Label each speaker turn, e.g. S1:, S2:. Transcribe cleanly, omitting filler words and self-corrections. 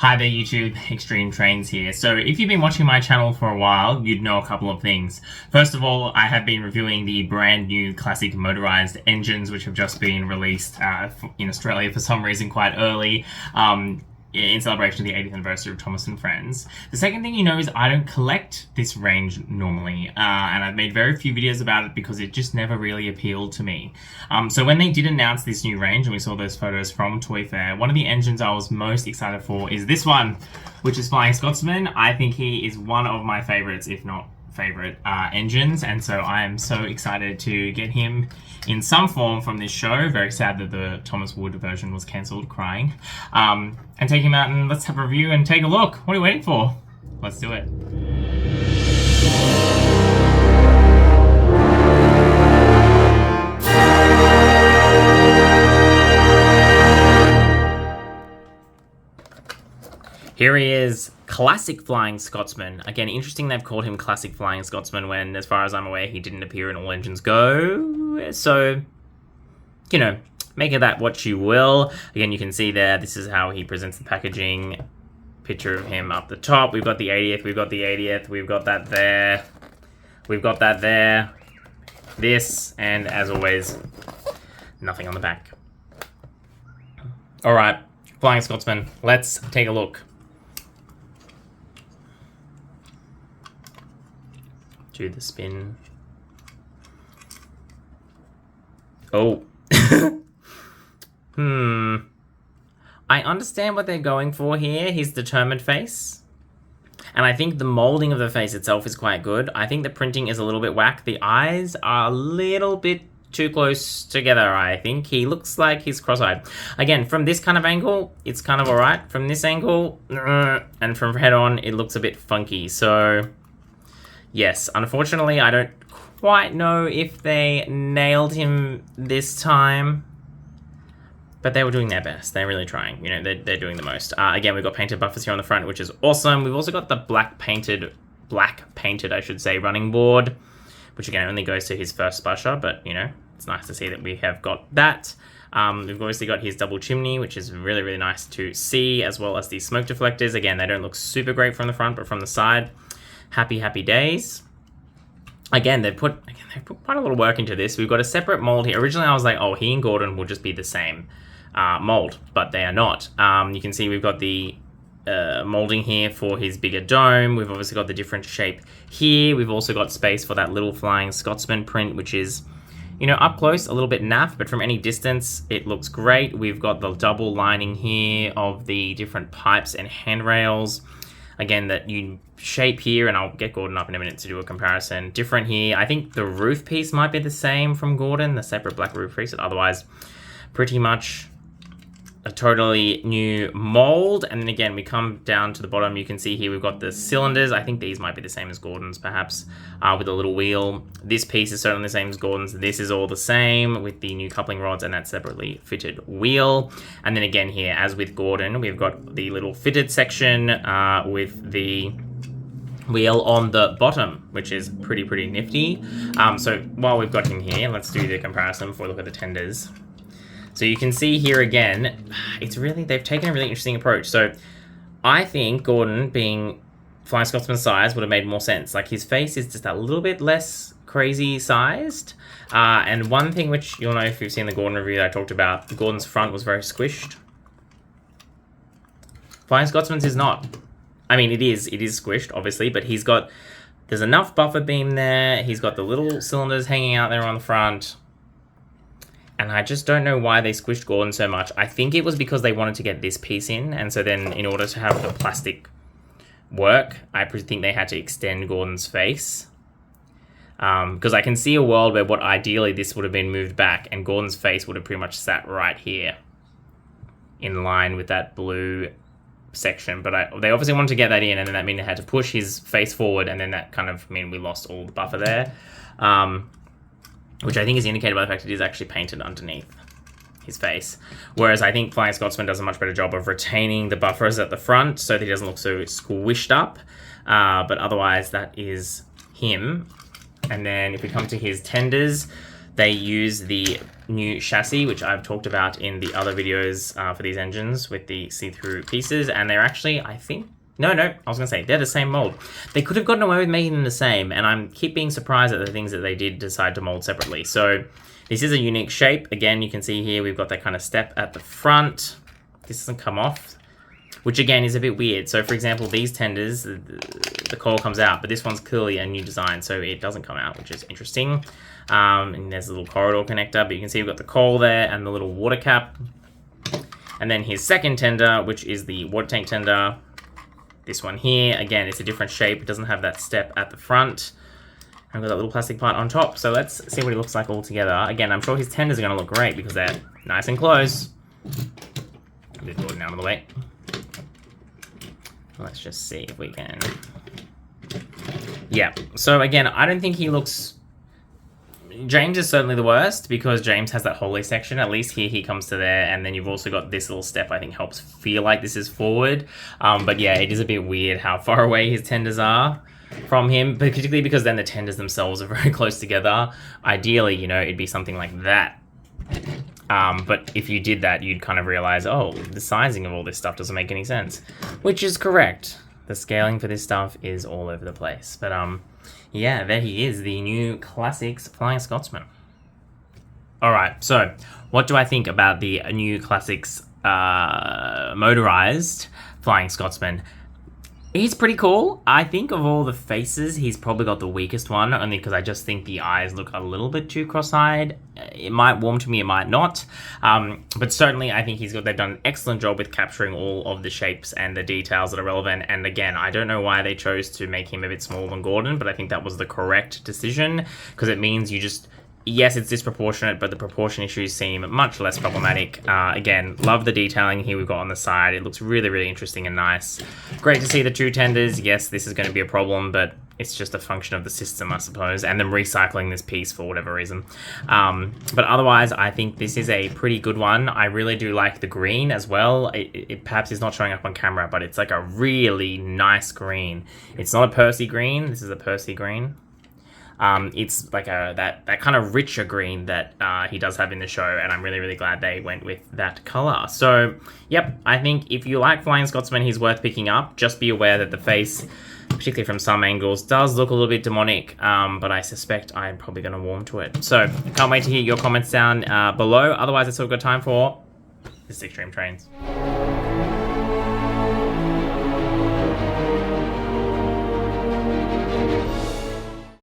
S1: Hi there YouTube, Extreme Trains here. So if you've been watching my channel for a while, you'd know a couple of things. First of all, I have been reviewing the brand new classic motorized engines which have just been released in Australia for some reason quite early. In celebration of the 80th anniversary of Thomas and Friends. The second thing you know is I don't collect this range normally, and I've made very few videos about it because it just never really appealed to me. So when they did announce this new range, and we saw those photos from Toy Fair, one of the engines I was most excited for is this one, which is Flying Scotsman. I think he is one of my favorites, if not favorite engines, and so I am so excited to get him in some form from this show. Very sad that the Thomas Wood version was cancelled, crying. And take him out and let's have a review and take a look. What are you waiting for? Let's do it. Here he is, Classic Flying Scotsman. Again, interesting they've called him Classic Flying Scotsman when, as far as I'm aware, he didn't appear in All Engines Go. So, you know, make of that what you will. Again, you can see there, this is how he presents the packaging. Picture of him up the top. We've got the 80th, we've got the 80th, we've got that there. We've got that there. This, and as always, nothing on the back. All right, Flying Scotsman, let's take a look. Do the spin. Oh. I understand what they're going for here. His determined face. And I think the molding of the face itself is quite good. I think the printing is a little bit whack. The eyes are a little bit too close together, I think. He looks like he's cross-eyed. Again, from this kind of angle, it's kind of alright. From this angle, and from head-on, it looks a bit funky. So, yes, unfortunately, I don't quite know if they nailed him this time. But they were doing their best. They're really trying. You know, they're doing the most. Again, we've got painted buffers here on the front, which is awesome. We've also got the black painted, I should say, running board, which again only goes to his first spusher, but you know, it's nice to see that we have got that. We've obviously got his double chimney, which is really, really nice to see, as well as these smoke deflectors. Again, they don't look super great from the front, but from the side, happy, happy days. Again, they've put quite a lot of work into this. We've got a separate mold here. Originally, I was like, oh, he and Gordon will just be the same mold, but they are not. You can see we've got the molding here for his bigger dome. We've obviously got the different shape here. We've also got space for that little Flying Scotsman print, which is, you know, up close a little bit naff, but from any distance it looks great. We've got the double lining here of the different pipes and handrails. Again, that you shape here, and I'll get Gordon up in a minute to do a comparison. Different here. I think the roof piece might be the same from Gordon, the separate black roof piece, but otherwise pretty much a totally new mold. And then again, we come down to the bottom. You can see here we've got the cylinders. I think these might be the same as Gordon's, perhaps, with a little wheel. This piece is certainly the same as Gordon's. This is all the same with the new coupling rods and that separately fitted wheel. And then again here, as with Gordon, we've got the little fitted section with the wheel on the bottom, which is pretty nifty. So while we've got him here, let's do the comparison before we look at the tenders. So you can see here again, they've taken a really interesting approach. So I think Gordon, being Flying Scotsman's size, would have made more sense. Like, his face is just a little bit less crazy sized. And one thing which you'll know if you've seen the Gordon review that I talked about, Gordon's front was very squished. Flying Scotsman's is not. I mean, it is squished, obviously, but there's enough buffer beam there. He's got the little cylinders hanging out there on the front. And I just don't know why they squished Gordon so much. I think it was because they wanted to get this piece in. And so then in order to have the plastic work, I think they had to extend Gordon's face. Because I can see a world where ideally this would have been moved back and Gordon's face would have pretty much sat right here in line with that blue section. But they obviously wanted to get that in, and then that meant they had to push his face forward, and then that kind of meant we lost all the buffer there. Which I think is indicated by the fact it is actually painted underneath his face. Whereas I think Flying Scotsman does a much better job of retaining the buffers at the front so that he doesn't look so squished up. But otherwise, that is him. And then if we come to his tenders, They use the new chassis, which I've talked about in the other videos for these engines with the see-through pieces, and they're actually, I think, no, I was going to say, they're the same mold. They could have gotten away with making them the same, and I'm keep being surprised at the things that they did decide to mold separately. So this is a unique shape. Again, you can see here we've got that kind of step at the front. This doesn't come off, which again is a bit weird. So for example, these tenders, the coil comes out, but this one's clearly a new design, so it doesn't come out, which is interesting. And there's a little corridor connector, but you can see we've got the coil there and the little water cap. And then his second tender, which is the water tank tender. This one here, again, it's a different shape. It doesn't have that step at the front. And we've got that little plastic part on top. So let's see what he looks like all together. Again, I'm sure his tenders are going to look great because they're nice and close. This board out of the way. Let's just see if we can. Yeah, so again, I don't think he looks... James is certainly the worst because James has that Holy section. At least here he comes to there, and then you've also got this little step I think helps feel like this is forward. But yeah, it is a bit weird how far away his tenders are from him, particularly because then the tenders themselves are very close together. Ideally, you know, it'd be something like that. But if you did that, you'd kind of realize, oh, the sizing of all this stuff doesn't make any sense, which is correct. The scaling for this stuff is all over the place. But yeah, there he is, the new Classics Flying Scotsman. Alright, so what do I think about the new Classics Motorised Flying Scotsman? He's pretty cool. I think of all the faces, he's probably got the weakest one, only because I just think the eyes look a little bit too cross-eyed. It might warm to me, it might not. But certainly I think they've done an excellent job with capturing all of the shapes and the details that are relevant. And again, I don't know why they chose to make him a bit smaller than Gordon, but I think that was the correct decision, because it means you just... Yes, it's disproportionate, but the proportion issues seem much less problematic. Again, love the detailing here we've got on the side. It looks really, really interesting and nice. Great to see the two tenders. Yes, this is going to be a problem, but it's just a function of the system, I suppose, and them recycling this piece for whatever reason. But otherwise, I think this is a pretty good one. I really do like the green as well. It perhaps is not showing up on camera, but it's like a really nice green. It's not a Percy green. This is a Percy green. It's like that kind of richer green that he does have in the show, and I'm really, really glad they went with that color. So, yep, I think if you like Flying Scotsman, he's worth picking up. Just be aware that the face, particularly from some angles, does look a little bit demonic, but I suspect I'm probably going to warm to it. So, can't wait to hear your comments down below. Otherwise, that's all we've got time for. This is Extreme Trains.